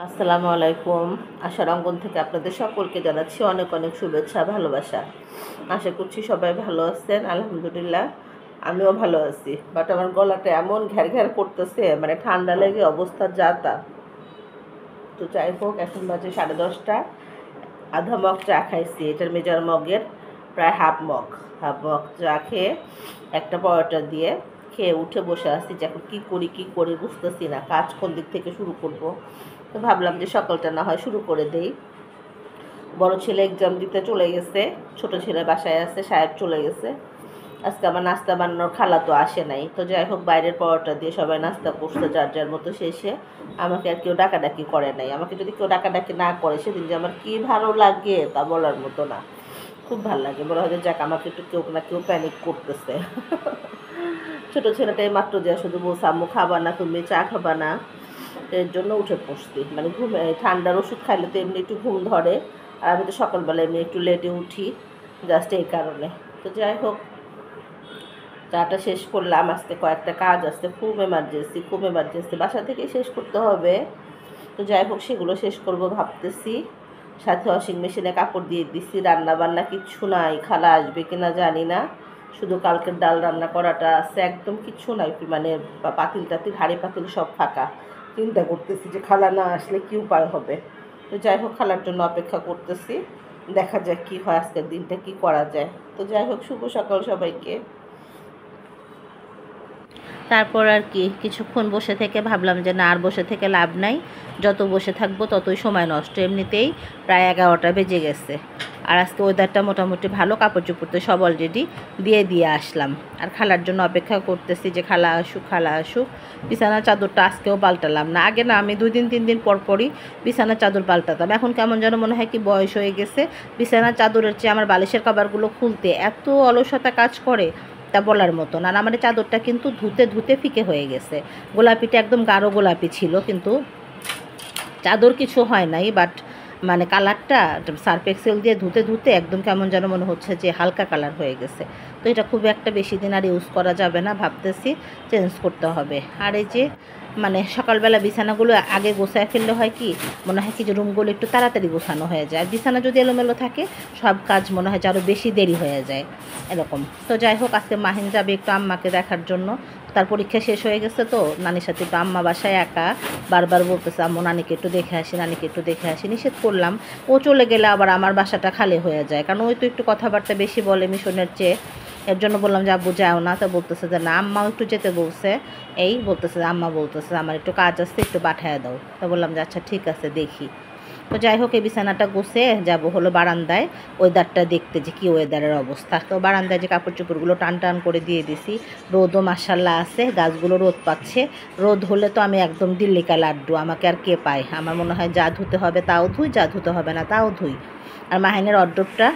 আসসালামু আলাইকুম। আশার অঙ্গন থেকে আপনাদের সকলকে জানাচ্ছি অনেক অনেক শুভেচ্ছা, ভালোবাসা। আশা করছি সবাই ভালো আছেন। আলহামদুলিল্লাহ আমিও ভালো আছি। বাট আমার গলাটা এমন ঘ্যার ঘ্যার করতেছে, মানে ঠান্ডা লেগে অবস্থা যা তা। তো যাই হোক, এখন বাজে 10:30। আধা মগ চা খাইছি, এটার মেজার মগের প্রায় হাফ মগ চা খেয়ে একটা পরোটা দিয়ে খেয়ে উঠে বসে আছি যে এখন কী করি বুঝতেছি না, কাজ কোন দিক থেকে শুরু করব। তো ভাবলাম যে সকালটা না হয় শুরু করে দেই। বড় ছেলে এক্সাম দিতে চলে গেছে, ছোট ছেলে বাসায় আছে, সাহেব চলে গেছে। আজকে আমার নাস্তা বানানোর খালা তো আসে নাই। তো যাই হোক, বাইরের পরোটা দিয়ে সবাই নাস্তা করছে যার যার মতো শেষে। আমাকে আর কেউ ডাকাডাকি করে নাই। আমাকে যদি কেউ ডাকাডাকি না করে সেদিন যে আমার কী ভালো লাগে তা বলার মতো না। খুব ভালো লাগে, মনে হয় যে যাক আমাকে একটু কেউ না কেউ প্যানিক করতেছে। ছোটো ছেলেটাই মাত্র যে শুধু বলছে আম্মু খাবা না, তুমি চা খাবা না, এর জন্য উঠে পড়ছি। মানে ঘুমে ঠান্ডার ওষুধ খাইলে তো এমনি একটু ঘুম ধরে, আর আমি তো সকালবেলা এমনি একটু লেটে উঠি, জাস্ট এই কারণে। তো যাই হোক, চাটা শেষ করলাম। আজকে কয়েকটা কাজ আসছে, খুব এমার্জেন্সি বাসা থেকে শেষ করতে হবে। তো যাই হোক, সেগুলো শেষ করব ভাবতেছি। সাথে ওয়াশিং মেশিনে কাপড় দিয়ে দিচ্ছি। রান্না বান্না কিচ্ছু নাই, খালা আসবে কিনা জানি না। শুধু কালকের ডাল রান্না করাটা আছে, একদম কিচ্ছু নাই। মানে পাতিল টাতিল হাঁড়ি পাতিল সব ফাঁকা। চিন্তা করতেছি যে খালা না আসলে কী উপায় হবে। তো যাই হোক, খালার জন্য অপেক্ষা করতেছি, দেখা যাক কী হয়, আজকের দিনটা কী করা যায়। তো যাই হোক, শুভ সকাল সবাইকে। তারপর আর কি কিছুক্ষণ বসে থেকে ভাবলাম যে না, আর বসে থেকে লাভ নাই, যত বসে থাকবো ততই সময় নষ্ট। এমনিতেই প্রায় 11টা বেজে গেছে। আর আজকে ওয়েদারটা মোটামুটি ভালো, কাপড় চোপড় তো সব অলরেডি দিয়ে আসলাম। আর খালার জন্য অপেক্ষা করতেছি যে খালা আসুক। বিছানার চাদরটা আজকেও পাল্টালাম না। আগে না, আমি 2 দিন 3 দিন পর পরই বিছানার চাদর পাল্টাতাম। এখন কেমন যেন মনে হয় কি বয়স হয়ে গেছে। বিছানার চাদরের চেয়ে আমার বালিশের কভারগুলো খুলতে এত অলসতা কাজ করে, তা বলার মতন। আর আমার চাদরটা কিন্তু ধুতে ফিকে হয়ে গেছে। গোলাপিটা একদম গাঢ় গোলাপি ছিল, কিন্তু চাদর কিছু হয় নাই, বাট মানে কালারটা সার্ফ এক্সেল দিয়ে ধুতে একদম কেমন যেন মনে হচ্ছে যে হালকা কালার হয়ে গেছে। তো এটা খুব একটা বেশি দিন আর ইউজ করা যাবে না, ভাবতেছি চেঞ্জ করতে হবে। আর এই যে মানে সকালবেলা বিছানাগুলো আগে গোছায় ফেললে হয় কি, মনে হয় কি যে রুমগুলো একটু তাড়াতাড়ি গোছানো হয়ে যায়। বিছানা যদি এলোমেলো থাকে, সব কাজ মনে হয় যে আরও বেশি দেরি হয়ে যায় এরকম। তো যাই হোক, আজকে মাহিন যাবে একটু আম্মাকে দেখার জন্য। তার পরীক্ষা শেষ হয়ে গেছে, তো নানির সাথে একটু আম্মা বাসায় একা বারবার বলতেছে আম্মু নানিকে একটু দেখে আসি। নিষেধ করলাম। ও চলে গেলে আবার আমার বাসাটা খালি হয়ে যায়, কারণ ওই তো একটু কথাবার্তা বেশি বলে মিশনের চেয়ে। এর জন্য বললাম যে আব্বু যাও না। তো বলতেছে যে না, আম্মাও একটু যেতে বলছে। বলতেছে আম্মা বলতেছে আমার একটু কাজ আছে, একটু পাঠায় দাও। তো বললাম যে আচ্ছা ঠিক আছে, দেখি। তো যাই হোক, এই বিছানাটা গুছে যাব হলো বারান্দায় ওয়েদারটা দেখতে, যে কী ওয়েদারের অবস্থা। তো বারান্দায় যে কাপড় চোপড়গুলো টান করে দিয়ে দিছি। রোদও মাশাল্লাহ আছে, গাছগুলো রোদ পাচ্ছে। রোদ হলে তো আমি একদম দিল্লিকা লাড্ডু, আমাকে আর কে পায়। আমার মনে হয় যা ধুতে হবে তাও ধুই, যা ধুতে হবে না তাও ধুই। আর মাহিনের অড্ডরটা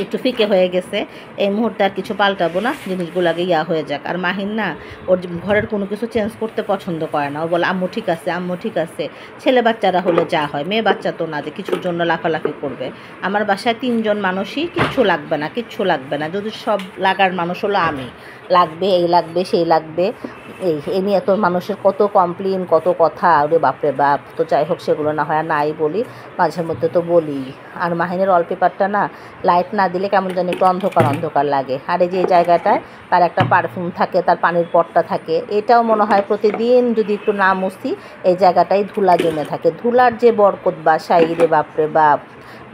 একটু ফিকে হয়ে গেছে, এই মুহূর্তে আর কিছু পাল্টাবো না, জিনিসগুলো আগে হয়ে যাক। আর মাহিন না, ওর ঘরের কোনো কিছু চেঞ্জ করতে পছন্দ করে না। ও বলে আম্মু ঠিক আছে। ছেলে বাচ্চারা হলে যা হয়, মেয়ে বাচ্চা তো না যে কিছুর জন্য লাফালাফি করবে। আমার বাসায় 3 জন মানুষই কিচ্ছু লাগবে না। যদি সব লাগার মানুষ হলো আমি, লাগবে এই লাগবে সেই লাগবে, এই নিয়ে তো মানুষের কত কমপ্লেন, কত কথা, ওরে বাপরে বাপ। তো যাই হোক, সেগুলো না হয় নাই বলি, মাঝে মধ্যে তো বলি। আর মাহিনের ওয়ালপেপারটা না, লাইট না দিলে কেমন যেন একটু অন্ধকার লাগে। আর এই যে এই জায়গাটায় তার একটা পারফিউম থাকে, তার পানির পটটা থাকে, এটাও মনে হয় প্রতিদিন যদি একটু না মুছি, এই জায়গাটায় ধুলা জমে থাকে। ধুলার যে বরকত বাসায়, রে বাপরে বাপ,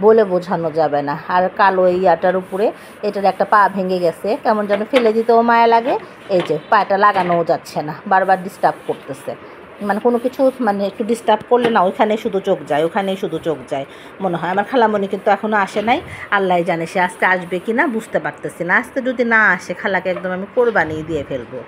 বলে বোঝানো যাবে না। আর কালো এই ইয়াটার উপরে এটার একটা পা ভেঙে গেছে, কেমন যেন ফেলে দিতেও মায়া লাগে। এই যে পাটা লাগানোও যাচ্ছে না, বারবার ডিস্টার্ব করতেছে। মানে কোনো কিছু মানে একটু ডিস্টার্ব করলে না, ওখানেই শুধু চোখ যায় মনে হয়। আমার খালামণি কিন্তু এখনও আসে নাই, আল্লাহ জানে সে আজকে আসবে কি না, বুঝতে পারতেছি না। আজকে যদি না আসে, খালাকে একদম আমি কোরবানি দিয়ে ফেলবো,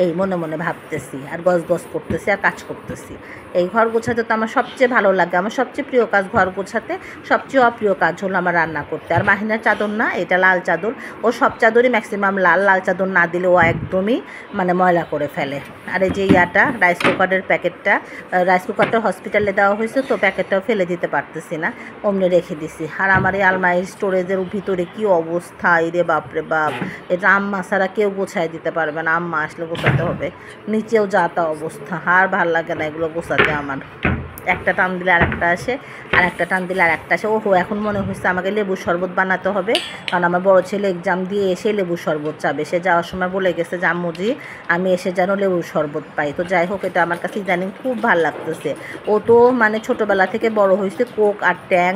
এই মনে ভাবতেছি। আর গজ করতেছি আর কাজ করতেছি। এই ঘর গোছাতে তো আমার সবচেয়ে ভালো লাগে, আমার সবচেয়ে প্রিয় কাজ ঘর গোছাতে। সবচেয়ে অপ্রিয় কাজ হলো আমার রান্না করতে। আর মাহিনার চাদর না, এটা লাল চাদর, ও সব চাদরই ম্যাক্সিমাম লাল চাদর না দিলে ও একদমই মানে ময়লা করে ফেলে। আর এই যে ইয়াটা রাইস কুকারের প্যাকেটটা, রাইস কুকারটা হসপিটালে দেওয়া হয়েছে, তো প্যাকেটটাও ফেলে দিতে পারতেছি না, অমনি রেখে দিছি। আর আমার এই আলমারি স্টোরেজের ভিতরে কী অবস্থা, রে বাপরে বাপ। এটা আম্মা ছাড়া কেউ গোছায় দিতে পারবে না, আম্মা আসলে গোছাতে হবে। নিচেও যা তা অবস্থা, আর ভাল লাগে না এগুলো গোছাতে আমার। একটা টান দিলে আর একটা আসে, আর একটা টান দিলে আর একটা আসে। ওহো, এখন মনে হচ্ছে আমাকে লেবুর শরবত বানাতে হবে, কারণ আমার বড় ছেলে এক্সাম দিয়ে এসে লেবুর শরবত চাবে। সে যাওয়ার সময় বলে গেছে যে আম্মুজি আমি এসে যেন লেবুর শরবত পাই। তো যাই হোক, এটা আমার কাছে ইদানিং খুব ভালো লাগতেছে। ও তো মানে ছোটোবেলা থেকে বড় হয়েছে কোক আর ট্যাং,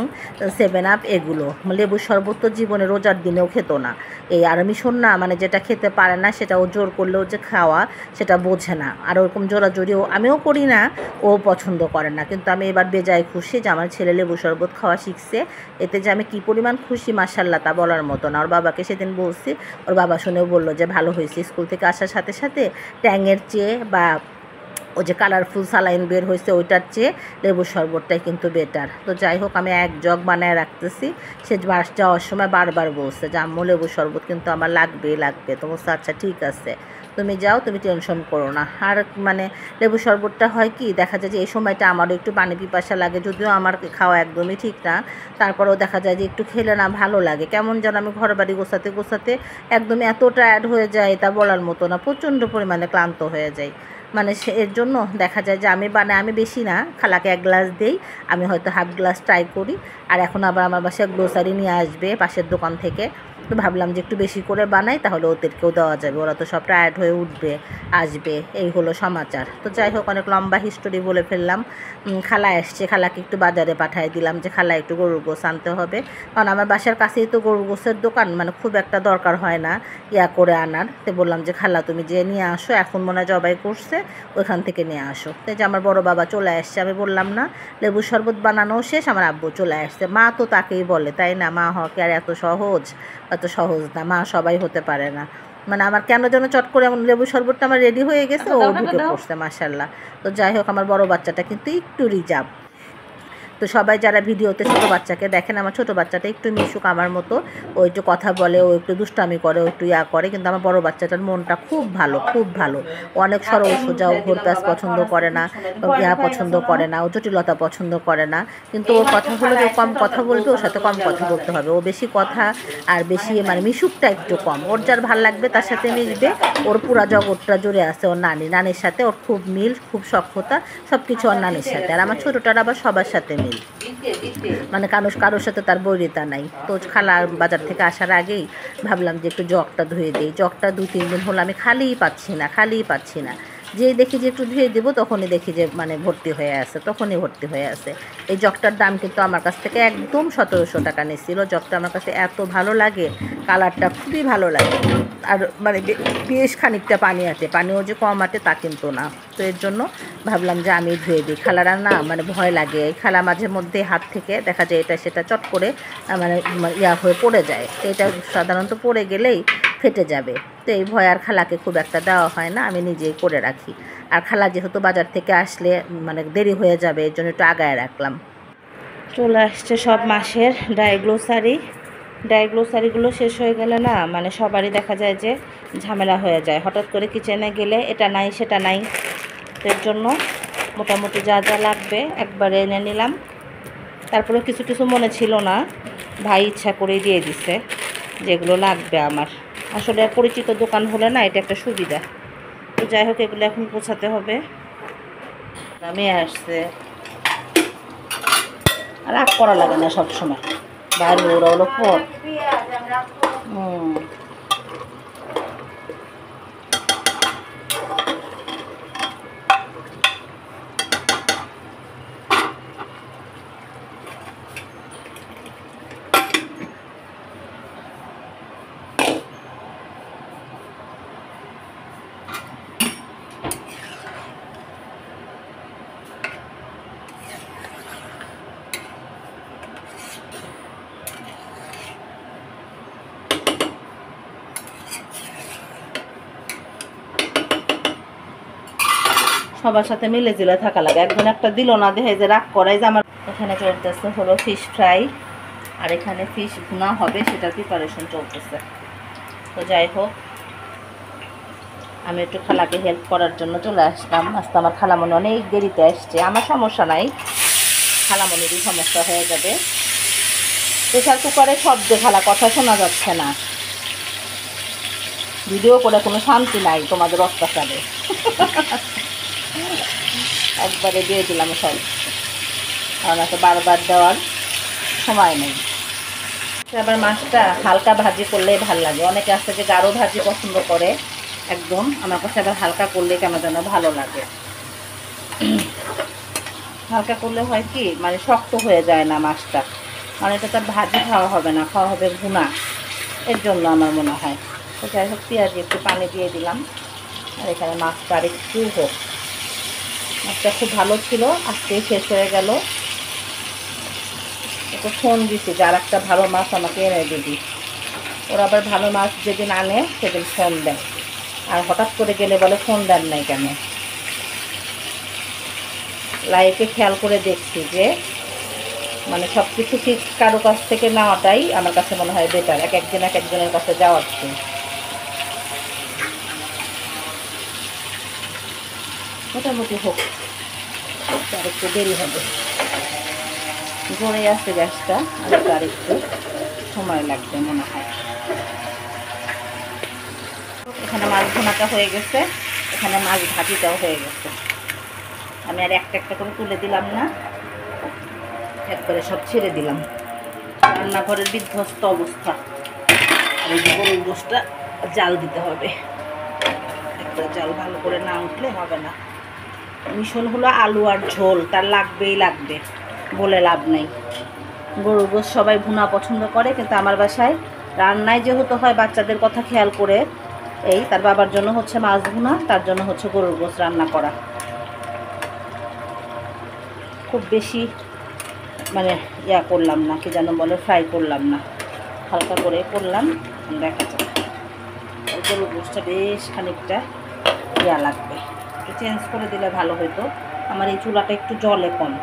7 আপ এগুলো। লেবুর শরবত তো জীবনে রোজার দিনেও খেত না। এই আর মিশন না, মানে যেটা খেতে পারে না সেটা ও জোর করলেও যে খাওয়া সেটা বোঝে না। আর ওরকম জোরাজোরিও আমিও করি না, ও পছন্দ করে না। কিন্তু আমি এবার বেজায় খুশি যে আমার ছেলে লেবু শরবত খাওয়া শিখছে। এতে যে আমি কী পরিমাণ খুশি মাশাআল্লাহ তা বলার মতো না। ওর বাবাকে সেদিন বলছি, ওর বাবা শুনেও বললো যে ভালো হয়েছে, স্কুল থেকে আসার সাথে সাথে ট্যাংয়ের চেয়ে বা ও যে কালারফুল সালাইন বের হয়েছে ওইটার চেয়ে লেবুর শরবতটাই কিন্তু বেটার। তো যাই হোক, আমি এক জগ বানায় রাখতেছি। সে বাস যাওয়ার সময় বারবার বলছে যে আম্মু লেবুর শরবত কিন্তু আমার লাগবে। তো বলছে আচ্ছা ঠিক আছে, তুমি যাও, তুমি টেনশন করো না। আর মানে লেবু শরবতটা হয় কি, দেখা যায় যে এই সময়টা আমারও একটু পানি পিপাসা লাগে, যদিও আমার খাওয়া একদমই ঠিক না, তারপরেও দেখা যায় যে একটু খেলে না ভালো লাগে। কেমন যেন আমি ঘর বাড়ি গোছাতে একদমই এত টায়ার্ড হয়ে যায় তা বলার মতো না, প্রচণ্ড পরিমাণে ক্লান্ত হয়ে যায়। মানে সে এর জন্য দেখা যায় যে আমি বেশি না, খালাকে 1 গ্লাস দেই, আমি হয়তো হাফ গ্লাস ট্রাই করি। আর এখন আবার আমার বাসায় গ্রোসারি নিয়ে আসবে পাশের দোকান থেকে, তো ভাবলাম যে একটু বেশি করে বানাই, তাহলে ওদেরকেও দেওয়া যাবে, ওরা তো সব টায়ার্ড হয়ে উঠবে আসবে। এই হলো সমাচার। তো যাই হোক, অনেক লম্বা হিস্টোরি বলে ফেললাম। খালা এসছে, খালাকে একটু বাজারে পাঠিয়ে দিলাম যে খালা একটু গরুর গোশ আনতে হবে, কারণ আমার বাসার কাছেই তো গরুর গোশের দোকান, মানে খুব একটা দরকার হয় না করে আনার। তো বললাম যে খালা তুমি যে নিয়ে আসো, এখন মনে হয় জবাই করছে, ওইখান থেকে নিয়ে আসো। তো যে আমার বড় বাবা চলে আসছে, আমি বললাম না লেবুর শরবত বানানো শেষ, আমার আব্বু চলে আসছে। মা তো তাকেই বলে, তাই না? মা হওয়া কি আর এত সহজ না, মা সবাই হতে পারে না। মানে আমার কেন যেন চট করে এমন লেবু শরবতটা আমার রেডি হয়ে গেছে, ও ঢুকে পড়ছে মাশাআল্লাহ। তো যাই হোক, আমার বড় বাচ্চাটা কিন্তু একটু রিজার্ভ। তো সবাই যারা ভিডিওতে ছোটো বাচ্চাকে দেখেন, আমার ছোটো বাচ্চাটা একটু মিশুক আমার মতো, ও একটু কথা বলে, ও একটু দুষ্টামি করে, ও একটু করে, কিন্তু আমার বড় বাচ্চাটার মনটা খুব ভালো। ও অনেক সরল সোজা, ও ঘোর প্যাঁচ পছন্দ করে না, ও পছন্দ করে না, ও জটিলতা পছন্দ করে না। কিন্তু ওর কথা হলো যে কম কথা বলবে, ওর সাথে কম কথা বলতে হবে। ও বেশি কথা আর বেশি মানে মিশুকটা একটু কম। ওর যার ভাল লাগবে তার সাথে মিশবে। ওর পুরা জগৎটা জুড়ে আছে ওর নানির সাথে, ওর খুব মিল, খুব সখ্যতা, সব কিছু ওর নানির সাথে। আর আমার ছোটোটার আবার সবার সাথে মিল, মানে কারোর সাথে তার বৈরিতা নাই। তো খালা বাজার থেকে আসার আগেই ভাবলাম যে একটু জগটা ধুয়ে দিই। জগটা 2-3 দিন হলো আমি খালিই পাচ্ছি না। যেই দেখি যে একটু ধুয়ে দেবো, তখনই দেখি যে মানে ভর্তি হয়ে আছে। এই জগটার দাম কিন্তু আমার কাছ থেকে একদম 1700 টাকা নিয়েছিল। জগটা আমার কাছে এত ভালো লাগে, কালারটা খুবই ভালো লাগে, আর মানে বেশ খানিকটা পানিও যে কম আটে তা কিন্তু না। তো এর জন্য ভাবলাম যে আমি ধুয়ে দিই। খালারা না মানে ভয় লাগে, খালা মাঝে মধ্যে হাত থেকে দেখা যায় এটা সেটা চট করে মানে হয়ে পড়ে যায়। তো এটা সাধারণত পড়ে গেলেই ফেটে যাবে। তো এই ভয় আর খালাকে খুব একটা দেওয়া হয় না, আমি নিজেই করে রাখি। আর খালা যেহেতু বাজার থেকে আসলে মানে দেরি হয়ে যাবে, এর জন্য একটু আগায় রাখলাম। চলে আসছে সব মাসের ডাইগ্লোসারিগুলো শেষ হয়ে গেলে না মানে সবারই দেখা যায় যে ঝামেলা হয়ে যায়। হঠাৎ করে কিচেনে গেলে এটা নাই সেটা নাই, তো এর জন্য মোটামুটি যা লাগবে একবারে এনে নিলাম। তারপরে কিছু মনে ছিল না, ভাই ইচ্ছা করেই দিয়ে দিছে যেগুলো লাগবে আমার। আসলে পরিচিত দোকান হলে না এটা একটা সুবিধা। তো যাই হোক, এগুলো এখন পৌঁছাতে হবে। আমি আসছে রাগ করা লাগে না সবসময়, বাইরে ওরা হলো পর। সবার সাথে মিলে জিলে থাকা লাগে, একজন একটা দিল না দেখে যে রাগ করাই যে আমার। এখানে চলতেছে হলো ফিশ ফ্রাই, আর এখানে ফিশ ভুনা হবে, সেটার প্রিপারেশন চলতেছে। তো যাই হোক, আমি একটু খালাকে হেল্প করার জন্য চলে আসলাম। আজকে আমার খালামণি অনেক দেরিতে আসছে, আমার সমস্যা নাই, খালামণিরই সমস্যা হয়ে যাবে। প্রেশার কুকারে শব্দ, খালা কথা শোনা যাচ্ছে না, ভিডিও করে কোনো শান্তি নাই তোমাদের অত্যাচারে। একবারে দিয়ে দিলাম সব। কারণ এত বারবার দেওয়ার সময় নেই। আবার মাছটা হালকা ভাজি করলেই ভাল লাগে। অনেকে আছে যে গাঢ় ভাজি পছন্দ করে, একদম আমার কাছে আবার হালকা করলে কেন যেন ভালো লাগে। হালকা করলে হয় কি, মানে শক্ত হয়ে যায় না মাছটা, মানে এটা তার ভাজি খাওয়া হবে না, খাওয়া হবে ভুনা, এর জন্য আমার মনে হয়। তো যাই হোক, পেঁয়াজি একটু পানি দিয়ে দিলাম। আর এখানে মাছটা আর একটু হোক। মাছটা খুব ভালো ছিল, আজকেই শেষ হয়ে গেল। একটু ফোন দিছি যে আর একটা ভালো মাছ আমাকে এনে দিবি। ওরা আবার ভালো মাছ যেদিন আনে সেদিন ফোন দেয়, আর হঠাৎ করে গেলে বলে ফোন দেন নাই কেন। লাইফে খেয়াল করে দেখছি যে মানে সব কিছু ঠিক কারো কাছ থেকে নেওয়াটাই আমার কাছে মনে হয় বেটার, এক একজনের কাছে যাওয়ার চেয়ে। মোটামুটি হোক, আর একটু দেরি হবে। গড়ে আসছে গ্যাসটা, আর একটু সময় লাগবে মনে হয়। এখানে মাছ ভুনাটা হয়ে গেছে, এখানে মাছ ভাজিটাও হয়ে গেছে। আমি আর একটা একটা করে তুলে দিলাম না, একবারে সব ছেড়ে দিলাম। রান্নাঘরের বিধ্বস্ত অবস্থা। আর এই যে গরুর গোশটা জাল দিতে হবে, একবার জাল ভালো করে না উঠলে হবে না। মিশন হলো আলু আর ঝোল, তার লাগবেই লাগবে, বলে লাভ নেই। গরুর গোশ সবাই ভুনা পছন্দ করে, কিন্তু আমার বাসায় রান্নায় যেহেতু হয় বাচ্চাদের কথা খেয়াল করে, এই তার বাবার জন্য হচ্ছে মাছ ভুনা, তার জন্য হচ্ছে গরুর গোশ রান্না করা। খুব বেশি মানে ইয়া করলাম না, কি যেন বলে, ফ্রাই করলাম না, হালকা করে করলাম। দেখা যাক, গরুর গোশটা বেশ খানিকটা ইয়া লাগবে, একটু চেঞ্জ করে দিলে ভালো হতো। আমার এই চুলাটা একটু জলে কম,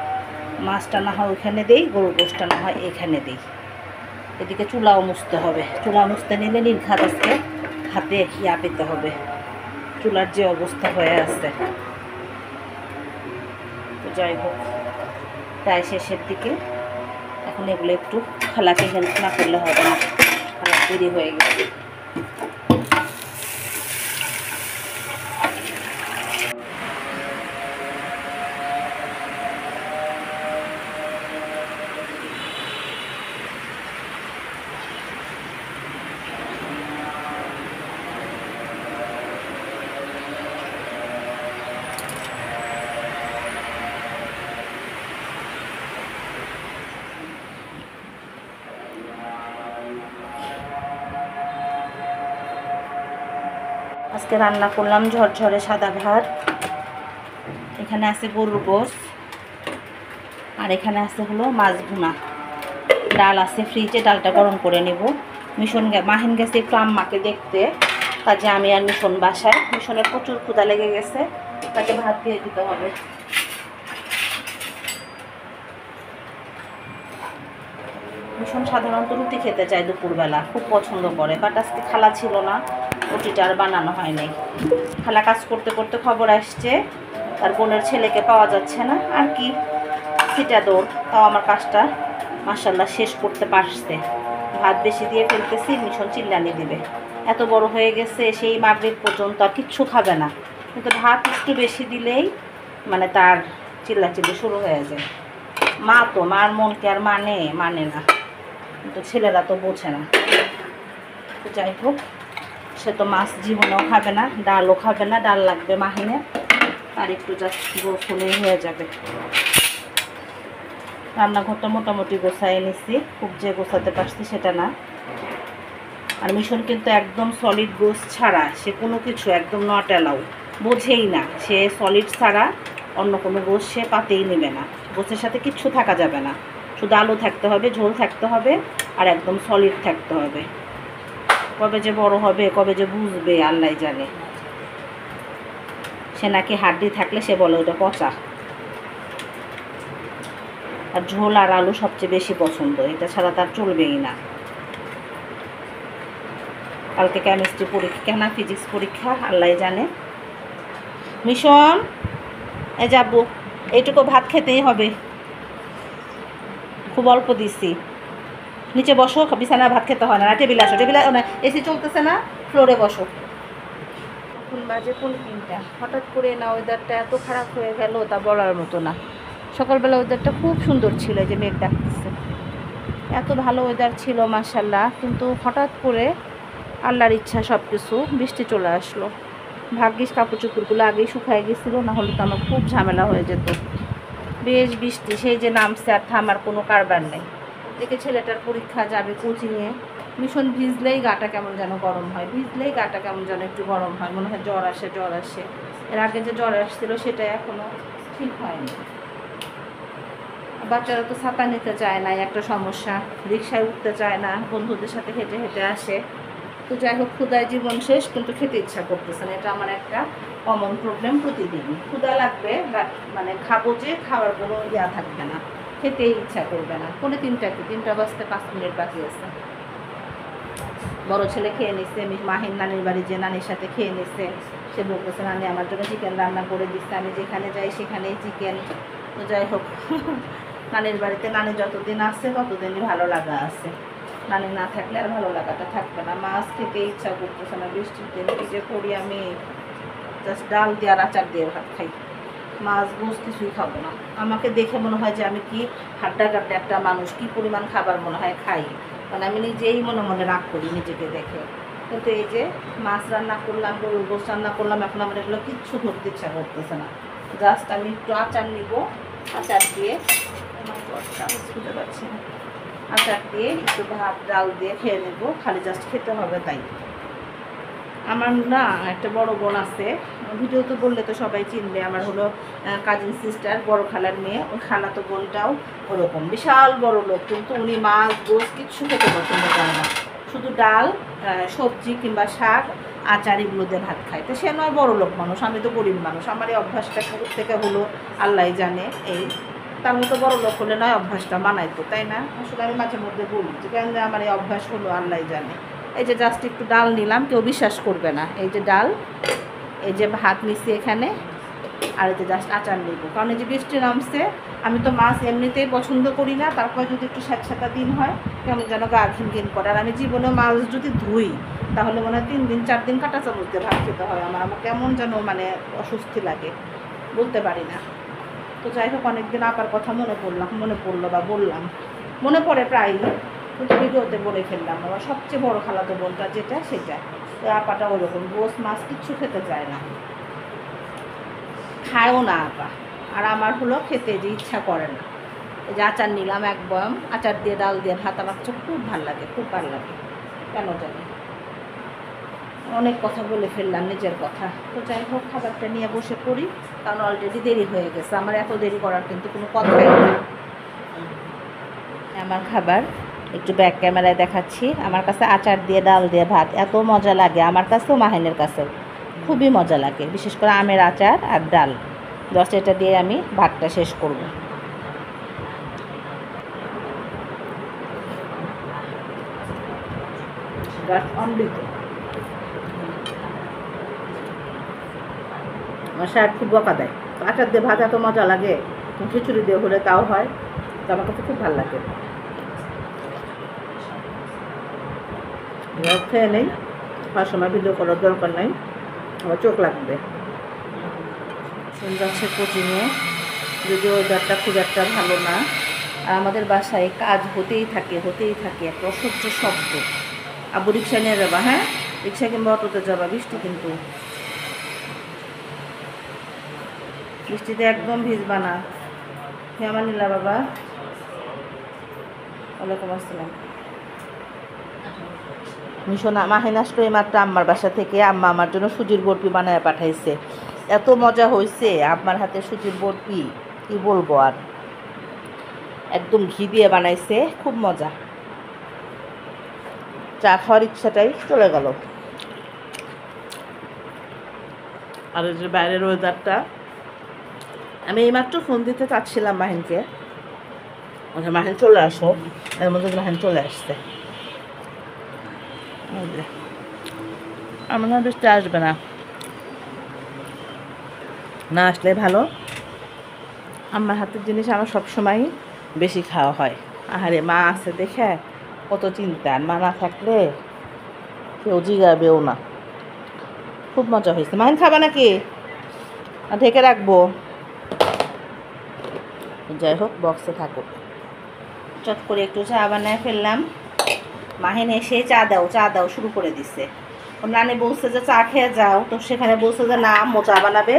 মাছটা না হয় ওইখানে দেই, গরুর গোশটা না হয় এখানে দিই। এদিকে চুলাও মুছতে হবে, চুলা মুছতে নিলে নির্ঘাত আজকে হাতে ইয়া পেতে হবে, চুলার যে অবস্থা হয়ে আছে। তো যাই হোক, প্রায় শেষের দিকে, এখন এগুলো একটু খালাকে হেল্প না করলে হবে না, খালা দেরি হয়ে গেছে। আজকে রান্না করলাম ঝরঝরে সাদা ভাত, এখানে আছে গরুর গোশ, আর এখানে আছে হলো মাছ ভুনা। ডাল আছে ফ্রিজে, ডালটা গরম করে নেব। মাহিন গেছে একটু আম্মাকে দেখতে, কাজে আমি আর মিশন বাসায়। মিশনের প্রচুর ক্ষুধা লেগে গেছে, তাকে ভাত দিয়ে দিতে হবে। মিশন সাধারণত রুটি খেতে চায় দুপুরবেলা, খুব পছন্দ করে, বাট আজকে খালা ছিল না, রুটিটা আর বানানো হয় নাই। খালা কাজ করতে করতে খবর আসছে তার বোনের ছেলেকে পাওয়া যাচ্ছে না, আর কি সেটা দৌড়। তাও আমার কাজটা মাশাল্লাহ শেষ করতে পারছে। ভাত বেশি দিয়ে ফেলতেছি, মিশন চিল্লানি দিবে, এত বড় হয়ে গেছে, সেই মাগরিব পর্যন্ত আর কিচ্ছু খাবে না, কিন্তু ভাত একটু বেশি দিলেই মানে তার চিল্লাচিল্লি শুরু হয়ে যায়। মা তো, মার মনকে আর মানে না, কিন্তু ছেলেরা তো বোঝে না। তো যাই হোক, সে তো মাছ জীবনেও খাবে না, ডালও খাবে না, ডাল লাগবে মাহিনে, আর একটু জাস্ট গোছ হলেই হয়ে যাবে। রান্নাঘরটা মোটামুটি গোছায় নিছি, খুব যে গোছাতে পারছি সেটা না। আর মিশন কিন্তু একদম সলিড গোছ ছাড়া সে কোনো কিছু একদম নট অ্যালাউ, বোঝেই না, সে সলিড ছাড়া অন্য কোনো গোছ সে পাতেই নেবে না। গোছের সাথে কিচ্ছু থাকা যাবে না, শুধু আলু থাকতে হবে, ঝোল থাকতে হবে, আর একদম সলিড থাকতে হবে। কবে যে বড় হবে, কবে যে বুঝবে আল্লাহ জানে। সে নাকি হাড্ডি থাকলে সে বলে ওটা পচা। আর ঝোল আর আলু সবচেয়ে বেশি পছন্দ, এটা ছাড়া তার চলবেই না। কালকে কেমিস্ট্রি পরীক্ষা না ফিজিক্স পরীক্ষা, আল্লাহ জানে। মিশন এ যাবো, এইটুকু ভাত খেতেই হবে, খুব অল্প দিছি। নিচে বসো, বিছানায় ভাত খেতে হয় না, টেবিলে আসো, টেবিলে এসি চলতেছে না, ফ্লোরে বসো। এখন বাজে 3:30, হঠাৎ করে না ওয়েদারটা এত খারাপ হয়ে গেল তা বলার মতো না। সকালবেলা ওয়েদারটা খুব সুন্দর ছিল, যে মেঘ ডাকতেছে, এত ভালো ওয়েদার ছিল মাশাল্লাহ। কিন্তু হঠাৎ করে আল্লাহর ইচ্ছা সব কিছু বৃষ্টি চলে আসলো। ভাগ্যিস কাপড় চোপড়গুলো আগেই শুকায় গেছিলো, না হলে তো আমার খুব ঝামেলা হয়ে যেত। বেশ বৃষ্টি সেই যে নামছে, আর থামার কোনো কারবার নেই। দেখে ছেলেটার পরীক্ষা যাবে কোচিংয়ে, ভীষণ ভিজলেই গাটা কেমন যেন গরম হয়, ভিজলেই গাটা কেমন যেন একটু গরম হয়, মনে হয় জ্বর আসে জ্বর আসে। এর আগে যে জ্বর আসছিল সেটা এখনও ঠিক হয়নি। বাচ্চারা তো ছাতা নিতে চায় না, একটা সমস্যা, রিক্সায় উঠতে চায় না, বন্ধুদের সাথে হেঁটে হেঁটে আসে। তো যাই হোক, ক্ষুদায় জীবন শেষ, কিন্তু খেতে ইচ্ছা করতেছে না। এটা আমার একটা কমন প্রবলেম, প্রতিদিন ক্ষুদা লাগবে, বাট মানে খাবো যে খাওয়ার কোনো ইয়া থাকবে না, খেতেই ইচ্ছা করবে না। পৌনে 3টা বাজতে 5 মিনিট বাকি আছে। বড় ছেলে খেয়ে নিচ্ছে, আমি মাহিন নানির বাড়ি যে নানির সাথে খেয়ে নিচ্ছে। সে বলতেছে নানি আমার জন্য চিকেন রান্না করে দিচ্ছে, আমি যেখানে যাই সেখানেই চিকেন। তো যাই হোক, নানির বাড়িতে নানি যতদিন আসছে ততদিনই ভালো লাগা আছে, নানি না থাকলে আর ভালো লাগাটা থাকবে না। মাছ খেতে ইচ্ছা করতেছে না, বৃষ্টির দিন কি যে করি আমি, জাস্ট ডাল দিয়ে আর আচার দিয়ে ভাত খাই, মাছ গোছ কিছুই খাবো না। আমাকে দেখে মনে হয় যে আমি কি হাড্ডা কাটে একটা মানুষ, কি পরিমাণ খাবার মনে হয় খাই, মানে আমি নিজেই মনে মনে রাগ করি নিজেকে দেখে। কিন্তু এই যে মাছ রান্না করলাম, গরুর গোছ রান্না করলাম, এখন আমার এগুলো কিচ্ছু ধরতে ইচ্ছা করতেছে না। জাস্ট আমি একটু আচার নিব, আচার দিয়ে খুঁজে পাচ্ছি না, আচার দিয়ে একটু ভাত ডাল দিয়ে খেয়ে নেবো, খালি জাস্ট খেতে হবে তাই। আমার না একটা বড় বোন আছে, ভিডিও তো বললে তো সবাই চিনবে, আমার হলো কাজিন সিস্টার, বড় খালার মেয়ে। ওই খালাতো বোনটাও ওরকম বিশাল বড় লোক, কিন্তু উনি মাছ গোছ কিচ্ছু খেতে পছন্দ করে না, শুধু ডাল সবজি কিংবা শাক আচার এগুলো দিয়ে ভাত খায়। তো সে নয় বড় লোক মানুষ, আমি তো গরিব মানুষ, আমার এই অভ্যাসটা থেকে হলো আল্লাহ জানে। এই তার মতো বড় লোক হলে নয় অভ্যাসটা মানাইতো, তাই না? আসলে আমি মাঝে মধ্যে বলি যে কেন যে আমার এই অভ্যাস হলো আল্লাহ জানে। এই যে জাস্ট একটু ডাল নিলাম, কেউ বিশ্বাস করবে না, এই যে ডাল, এই যে ভাত নিচ্ছি এখানে, আর এই যে জাস্ট আচার নিব, কারণ এই যে বৃষ্টি নামছে। আমি তো মাছ এমনিতেই পছন্দ করি না, তারপর যদি একটু স্যাঁতস্যাঁতা দিন হয় কেমন যেন গা ঘিন ঘিন করে। আর আমি জীবনে মাছ যদি ধুই তাহলে মনে হয় 3 দিন 4 দিন কাঁটা চামচ দিয়ে ভাত খেতে হয় আমার, আমার কেমন যেন মানে অস্বস্তি লাগে, বলতে পারি না। তো যাই হোক, অনেকদিন আপার কথা মনে পড়লো বা বললাম, মনে পড়ে প্রায়ই, কিন্তু ভিডিওতে বলে ফেললাম। আমার সবচেয়ে বড় খালাতো বোনটা যেটা, সেটা তো আপাটা ওরকম গোস মাছ কিচ্ছু খেতে চায় না, খায়ও না আপা। আর আমার হলো খেতে যে ইচ্ছা করে না। এই যে আচার নিলাম, এক বয়াম আচার দিয়ে ডাল দিয়ে ভাত, আমার খুব ভালো লাগে, খুব ভালো লাগে কেন জানি। অনেক কথা বলে ফেললাম, নিজের কথা। তো যাই হোক, খাবারটা নিয়ে বসে পড়ি, কারণ অলরেডি দেরি হয়ে গেছে। আমার এত দেরি করার কিন্তু কোনো কথাই নেই। আমার খাবার একটু ব্যাক ক্যামেরায় দেখাচ্ছি। আমার কাছে আচার দিয়ে ডাল দিয়ে ভাত এত মজা লাগে, আমার কাছেও মাহিনের কাছেও খুবই মজা লাগে, বিশেষ করে আমের আচার আর ডাল। জাস্ট এটা দিয়ে আমি ভাতটা শেষ করব। আমার শার্ট খুব বকা দেয়, আচার দিয়ে ভাত এত মজা লাগে, খিচুড়ি দিয়ে হলে তাও হয়, তো আমার কাছে খুব ভালো লাগে। খেয়ে নেই, হওয়ার সময় ভিডিও করার দরকার নেই, আমার চোখ লাগবে। যাচ্ছে কোচিংয়ে, যদিও ওয়েদারটা খুব একটা ভালো না, আর আমাদের বাসায় কাজ হতেই থাকে একটা অসহ্য শব্দ। আবু রিক্সা নিয়ে যাবা? হ্যাঁ, রিক্সা কিংবা অটোতে যাবা, বৃষ্টি কিন্তু, বৃষ্টিতে একদম ভিজবা না। কেমন নিলা বাবা? ওয়ালাইকুম আসসালাম। মিশনা মাহিন আসলো এইমাত্র আম্মার বাসা থেকে, আম্মা আমার জন্য সুজির বরফি বানায় পাঠাইছে, এত মজা হয়েছে আম্মার হাতে সুজির বরফি, কি বলবো আর, একদম ঘি দিয়ে বানাইছে, খুব মজা। চা খাওয়ার ইচ্ছাটাই চলে গেল। আর এই যে বাইরের ওয়েদারটা, আমি এইমাত্র ফোন দিতে চাচ্ছিলাম মাহিনকে, মাহিন চলে আসো, এর মধ্যে মাহিন চলে আসছে। আমার না বৃষ্টি আসবে না, না আসলে ভালো। আমার হাতের জিনিস আমার সবসময় বেশি খাওয়া হয়। আহারে, মা আছে দেখে কত চিন্তা, আর মা না থাকলে কেউ জিগাবেও না। খুব মজা হয়েছে। মাহিন খাবা নাকি? ঢেকে রাখবো। যাই হোক বক্সে থাকুক। চট করে একটু চা বানায় ফেললাম। মাহিন এসে চা দাও শুরু করে দিছে। ওর নানি বলছে যে চা খেয়ে যাও, তো সেখানে বলছে যে না আম্মু চা বানাবে,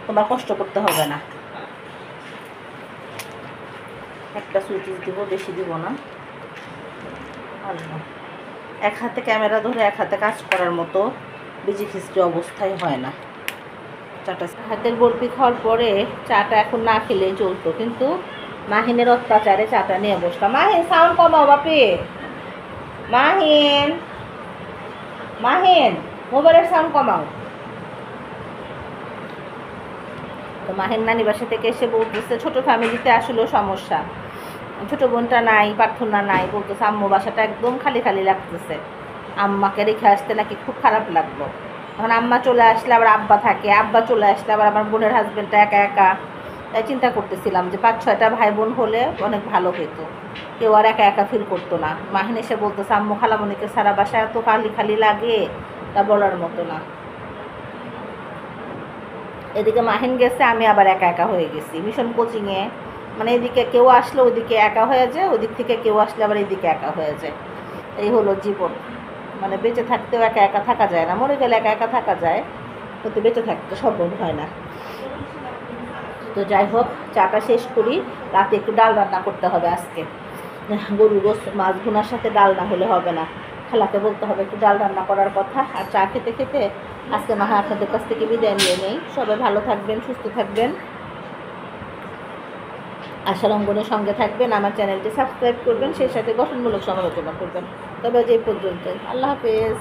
তোমার কষ্ট করতে হবে না। একটা সুইচ দিব, বেশি দিব না। এক হাতে ক্যামেরা ধরে এক হাতে কাজ করার মতো বিজি খিস্টি অবস্থায় হয় না। চাটা হাতের বরফি খাওয়ার পরে চাটা এখন না খেলেই চলতো, কিন্তু মাহিনের অত্যাচারে চাটা নিয়ে বসলাম। মাহিন সাউন্ড কমাও বাপি। মাহিন মোবাইলের সাউন্ড কমাও। তো মাহিন নানি বাসা থেকে এসে বলতেছে ছোট ফ্যামিলিতে আসলেও সমস্যা, ছোট বোনটা নাই, প্রার্থনা নাই, বলতেছে আম্মু বাসাটা একদম খালি খালি লাগতেছে, আম্মাকে রেখে আসতে নাকি খুব খারাপ লাগলো। এখন আম্মা চলে আসলে আবার আব্বা থাকে, আব্বা চলে আসলে আবার আমার বোনের হাজব্যান্ডটা একা একা। তাই চিন্তা করতেছিলাম যে 5-6টা ভাই বোন হলে অনেক ভালো হতো, কেউ আর একা একা ফিল করতো না। মাহিন এসে বলতেছে আম্মু খালামণিকে সারা বাসা এত খালি খালি লাগে, তা বলার মতো না। এদিকে মাহিন গেছে, আমি আবার একা একা হয়ে গেছি মিশন কোচিংয়ে। মানে এদিকে কেউ আসলে ওদিকে একা হয়ে যায়, ওদিক থেকে কেউ আসলে আবার এদিকে একা হয়ে যায়। এই হলো জীবন। মানে বেঁচে থাকতেও একা একা থাকা যায় না, মরে গেলে একা একা থাকা যায়, কিন্তু বেঁচে থাকতে সম্ভব হয় না। তো যাই হোক, চাটা শেষ করি। রাতে একটু ডাল রান্না করতে হবে আজকে। গরু গোস মাছ ভুনার সাথে ডাল না হলে হবে না। খালাকে বলতে হবে একটু ডাল রান্না করার কথা। আর চা খেতে খেতে আজকে না হয় আপনাদের কাছ থেকে বিদায় নিয়ে নেই। সবাই ভালো থাকবেন, সুস্থ থাকবেন, আশার অঙ্গনের সঙ্গে থাকবেন, আমার চ্যানেলটি সাবস্ক্রাইব করবেন, সেই সাথে গঠনমূলক সমালোচনা করবেন। তবে যে পর্যন্ত, আল্লাহ হাফেজ।